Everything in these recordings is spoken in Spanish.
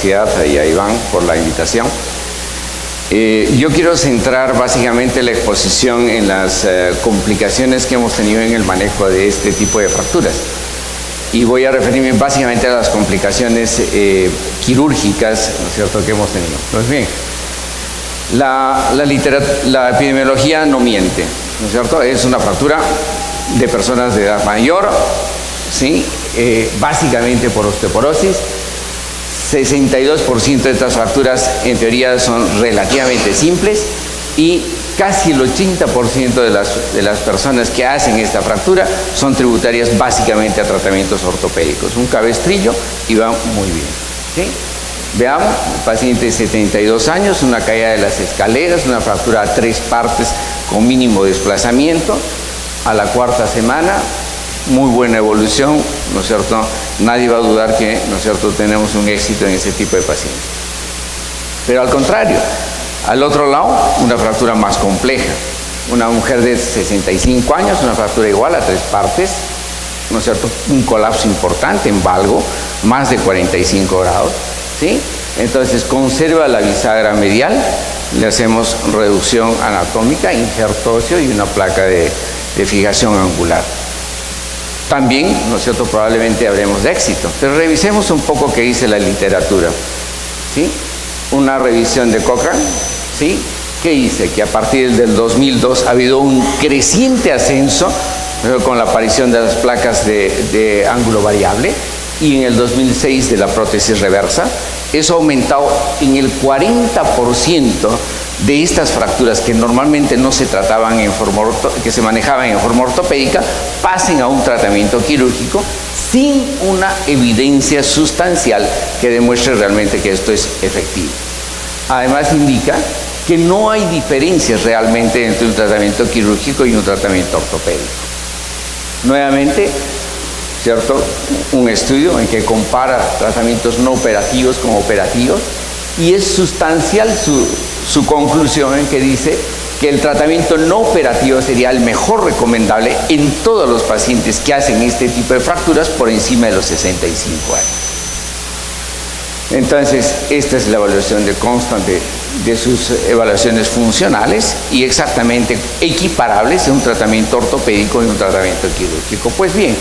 universidad y a Iván por la invitación. Yo quiero centrar básicamente la exposición en las complicaciones que hemos tenido en el manejo de este tipo de fracturas. Y voy a referirme básicamente a las complicaciones quirúrgicas, ¿no es cierto?, que hemos tenido. Pues bien, la epidemiología no miente, ¿no es cierto? Es una fractura de personas de edad mayor, ¿sí? Básicamente por osteoporosis. 62% de estas fracturas en teoría son relativamente simples y casi el 80% de las personas que hacen esta fractura son tributarias básicamente a tratamientos ortopédicos. Un cabestrillo y va muy bien, ¿sí? Veamos, paciente de 72 años, una caída de las escaleras, una fractura a 3 partes con mínimo desplazamiento. A la 4ª semana, muy buena evolución, ¿no es cierto? Nadie va a dudar que, ¿no es cierto?, tenemos un éxito en ese tipo de pacientes. Pero al contrario, al otro lado, una fractura más compleja. Una mujer de 65 años, una fractura igual a 3 partes, ¿no es cierto?, un colapso importante en valgo, más de 45 grados, ¿sí? Entonces conserva la bisagra medial, le hacemos reducción anatómica, injerto óseo y una placa de fijación angular. También, ¿no es cierto?, probablemente habremos de éxito. Pero revisemos un poco qué dice la literatura, ¿sí? Una revisión de Cochrane, ¿sí? Que dice que a partir del 2002 ha habido un creciente ascenso con la aparición de las placas de ángulo variable y en el 2006 de la prótesis reversa. Eso ha aumentado en el 40% de estas fracturas que normalmente no se trataban que se manejaban en forma ortopédica, pasen a un tratamiento quirúrgico sin una evidencia sustancial que demuestre realmente que esto es efectivo. Además indica que no hay diferencias realmente entre un tratamiento quirúrgico y un tratamiento ortopédico. Nuevamente, ¿cierto?, un estudio en que compara tratamientos no operativos con operativos y es sustancial su conclusión en que dice que el tratamiento no operativo sería el mejor recomendable en todos los pacientes que hacen este tipo de fracturas por encima de los 65 años. Entonces, esta es la evaluación de Constant de sus evaluaciones funcionales y exactamente equiparables en un tratamiento ortopédico y un tratamiento quirúrgico. Pues bien,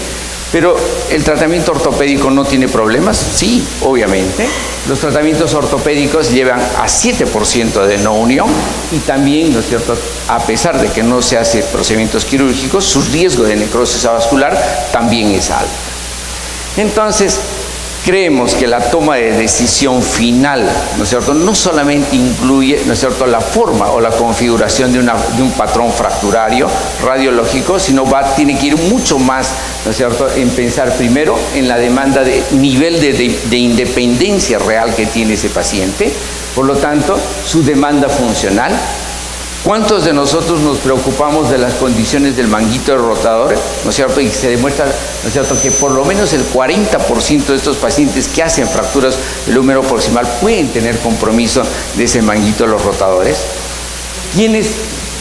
pero ¿el tratamiento ortopédico no tiene problemas? Sí, obviamente. Los tratamientos ortopédicos llevan a 7% de no unión y también, ¿no es cierto?, a pesar de que no se hace procedimientos quirúrgicos, su riesgo de necrosis avascular también es alto. Entonces, creemos que la toma de decisión final, ¿no es cierto?, no solamente incluye, ¿no es cierto?, la forma o la configuración de un patrón fracturario radiológico, sino tiene que ir mucho más, ¿no es cierto?, en pensar primero en la demanda de nivel de independencia real que tiene ese paciente, por lo tanto, su demanda funcional. ¿Cuántos de nosotros nos preocupamos de las condiciones del manguito rotador? ¿No es cierto? Y se demuestra, ¿no es cierto?, que por lo menos el 40% de estos pacientes que hacen fracturas del húmero proximal pueden tener compromiso de ese manguito de los rotadores. ¿Quiénes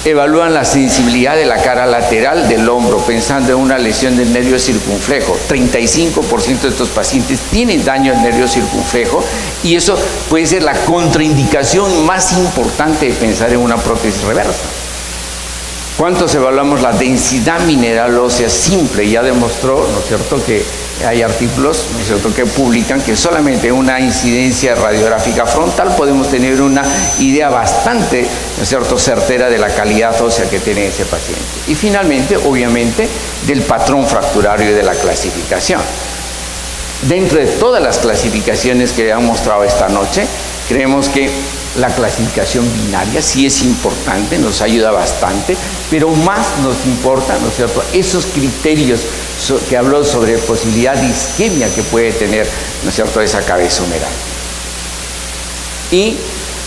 evalúan la sensibilidad de la cara lateral del hombro pensando en una lesión del nervio circunflejo? 35% de estos pacientes tienen daño al nervio circunflejo y eso puede ser la contraindicación más importante de pensar en una prótesis reversa. ¿Cuántos evaluamos la densidad mineral ósea simple? Ya demostró, ¿no es cierto?, que hay artículos, ¿no es cierto?, que publican que solamente una incidencia radiográfica frontal podemos tener una idea bastante, ¿no es cierto?, certera de la calidad ósea que tiene ese paciente. Y finalmente, obviamente, del patrón fracturario y de la clasificación. Dentro de todas las clasificaciones que han mostrado esta noche, creemos que la clasificación binaria sí es importante, nos ayuda bastante, pero más nos importa, ¿no es cierto?, esos criterios que habló sobre posibilidad de isquemia que puede tener, ¿no es cierto?, esa cabeza humeral. Y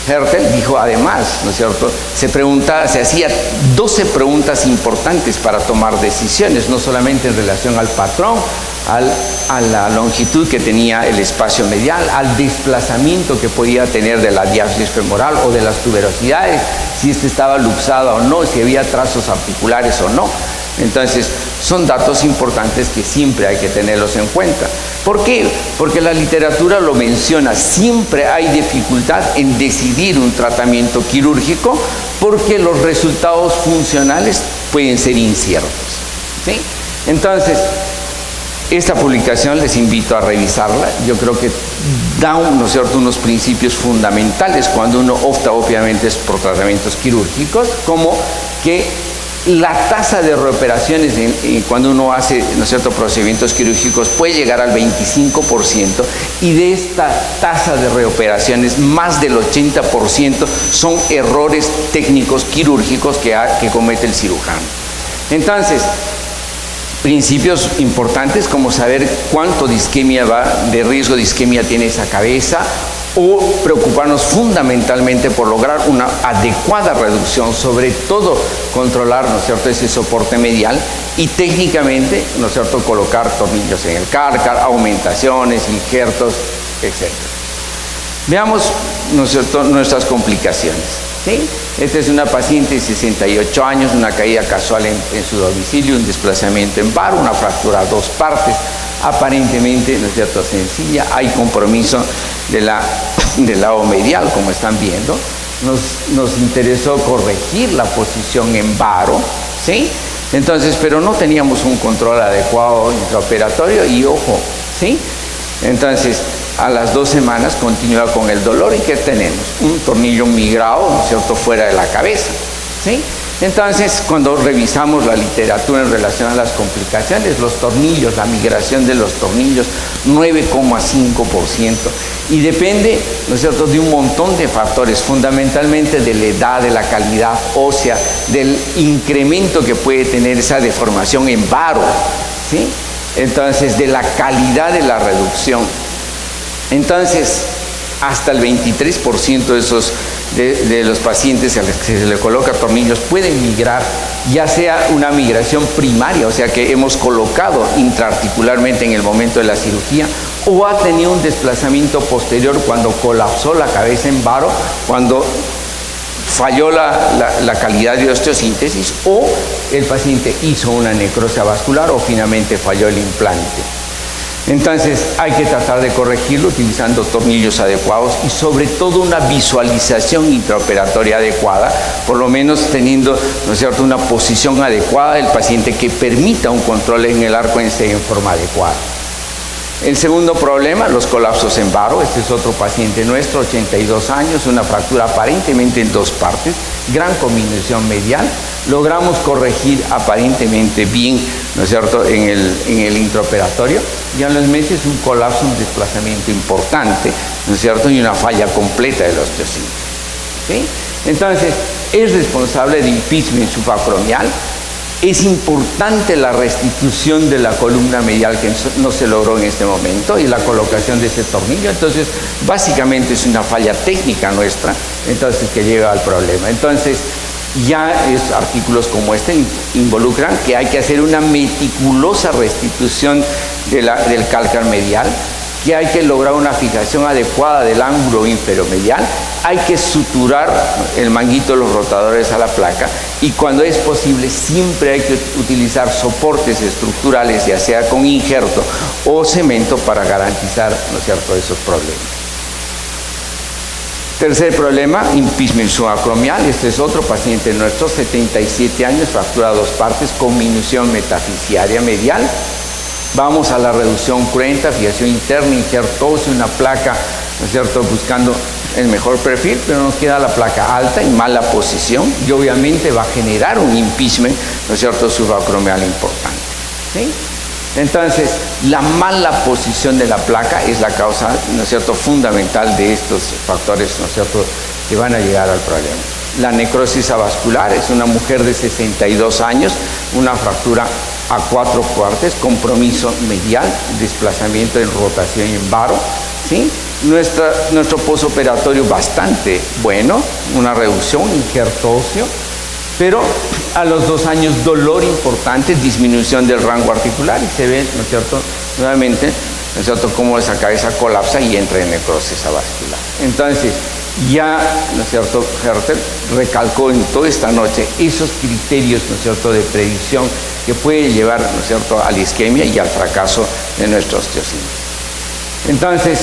Hertel dijo además, ¿no es cierto?, se hacía 12 preguntas importantes para tomar decisiones, no solamente en relación al patrón, a la longitud que tenía el espacio medial, al desplazamiento que podía tener de la diáfisis femoral o de las tuberosidades, si estaba luxada o no, si había trazos articulares o no. Entonces, son datos importantes que siempre hay que tenerlos en cuenta. ¿Por qué? Porque la literatura lo menciona, siempre hay dificultad en decidir un tratamiento quirúrgico porque los resultados funcionales pueden ser inciertos, ¿sí? Entonces, esta publicación les invito a revisarla. Yo creo que da ¿no es cierto?, unos principios fundamentales cuando uno opta obviamente por tratamientos quirúrgicos, como que la tasa de reoperaciones cuando uno hace ¿no es cierto?, procedimientos quirúrgicos puede llegar al 25%, y de esta tasa de reoperaciones más del 80% son errores técnicos quirúrgicos que comete el cirujano. Entonces, principios importantes como saber cuánto de isquemia de riesgo de isquemia tiene esa cabeza, o preocuparnos fundamentalmente por lograr una adecuada reducción, sobre todo controlar, ¿no es cierto?, ese soporte medial, y técnicamente, ¿no es cierto?, colocar tornillos en el cárcar, aumentaciones, injertos, etc. Veamos, ¿no es cierto?, nuestras complicaciones, ¿sí? Esta es una paciente de 68 años, una caída casual en su domicilio, un desplazamiento en varo, una fractura a 2 partes, aparentemente, ¿no es cierto?, sencilla. Hay compromiso del lado medial, como están viendo. Nos interesó corregir la posición en varo, ¿sí? Entonces, pero no teníamos un control adecuado intraoperatorio y ojo, ¿sí? Entonces, a las 2 semanas continúa con el dolor. ¿Y qué tenemos? Un tornillo migrado, ¿no es cierto?, fuera de la cabeza, ¿sí? Entonces, cuando revisamos la literatura en relación a las complicaciones, los tornillos, la migración de los tornillos, 9,5%. Y depende, ¿no es cierto?, de un montón de factores, fundamentalmente de la edad, de la calidad ósea, del incremento que puede tener esa deformación en varo, ¿sí? Entonces, de la calidad de la reducción. Entonces, hasta el 23% de los pacientes a los que se le coloca tornillos pueden migrar, ya sea una migración primaria, o sea que hemos colocado intraarticularmente en el momento de la cirugía, o ha tenido un desplazamiento posterior cuando colapsó la cabeza en varo, cuando falló la calidad de osteosíntesis, o el paciente hizo una necrosis vascular, o finalmente falló el implante. Entonces hay que tratar de corregirlo utilizando tornillos adecuados y sobre todo una visualización intraoperatoria adecuada, por lo menos teniendo, ¿no es cierto?, una posición adecuada del paciente que permita un control en el arco en C en forma adecuada. El segundo problema, los colapsos en varo. Este es otro paciente nuestro, 82 años, una fractura aparentemente en 2 partes, gran combinación medial. Logramos corregir aparentemente bien, ¿no es cierto?, en el intraoperatorio, y a los meses un colapso, un desplazamiento importante, ¿no es cierto?, y una falla completa de la osteosíntesis, ¿sí? Entonces, es responsable de impeachment subacromial. Es importante la restitución de la columna medial que no se logró en este momento, y la colocación de ese tornillo. Entonces, básicamente es una falla técnica nuestra, entonces, que lleva al problema. Entonces, ya artículos como este involucran que hay que hacer una meticulosa restitución del cálcar medial, que hay que lograr una fijación adecuada del ángulo inferomedial, hay que suturar el manguito de los rotadores a la placa, y cuando es posible siempre hay que utilizar soportes estructurales, ya sea con injerto o cemento, para garantizar, ¿no es cierto?, esos problemas. Tercer problema, impeachment subacromial. Este es otro paciente nuestro, 77 años, fractura a 2 partes, con minución metafisiaria medial. Vamos a la reducción cruenta, fijación interna, injerto óseo, una placa, ¿no es cierto?, buscando el mejor perfil, pero nos queda la placa alta y mala posición, y obviamente va a generar un impeachment, ¿no es cierto?, subacromial importante, ¿sí? Entonces, la mala posición de la placa es la causa, ¿no es cierto?, fundamental de estos factores, ¿no es cierto?, que van a llegar al problema. La necrosis avascular es una mujer de 62 años, una fractura a 4 partes, compromiso medial, desplazamiento en rotación y en varo, ¿sí? Nuestro posoperatorio bastante bueno, una reducción, injerto óseo, pero a los 2 años dolor importante, disminución del rango articular, y se ve, ¿no es cierto?, nuevamente, ¿no es cierto?, cómo esa cabeza colapsa y entra en necrosis avascular. Entonces, ya, ¿no es cierto?, Hertel recalcó en toda esta noche esos criterios, ¿no es cierto?, de predicción que puede llevar, ¿no es cierto?, a la isquemia y al fracaso de nuestra osteosíntesis. Entonces,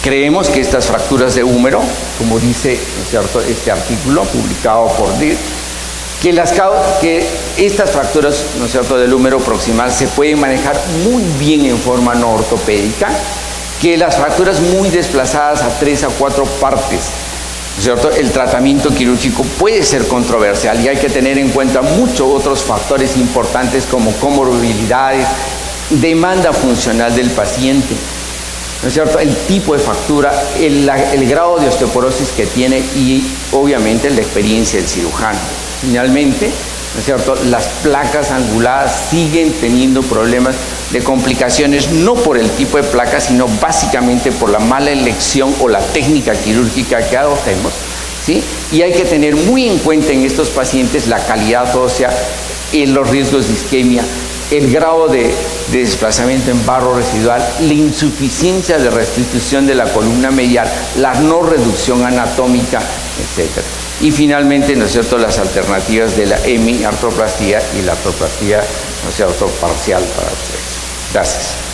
creemos que estas fracturas de húmero, como dice, ¿no es cierto?, este artículo publicado por DIR, que estas fracturas, ¿no es cierto?, del húmero proximal se pueden manejar muy bien en forma no ortopédica, que las fracturas muy desplazadas a 3 a 4 partes, ¿no es cierto?, el tratamiento quirúrgico puede ser controversial y hay que tener en cuenta muchos otros factores importantes como comorbilidades, demanda funcional del paciente, ¿no es cierto?, el tipo de fractura, el grado de osteoporosis que tiene y obviamente la experiencia del cirujano. Finalmente, ¿no es cierto?, las placas anguladas siguen teniendo problemas de complicaciones, no por el tipo de placa, sino básicamente por la mala elección o la técnica quirúrgica que adoptemos, ¿sí? Y hay que tener muy en cuenta en estos pacientes la calidad ósea, los riesgos de isquemia, el grado de desplazamiento en barro residual, la insuficiencia de restitución de la columna medial, la no reducción anatómica, etc. Y finalmente, ¿no es cierto?, las alternativas de la hemiartroplastía y la artroplastía, ¿no es cierto?, parcial para ustedes. Gracias.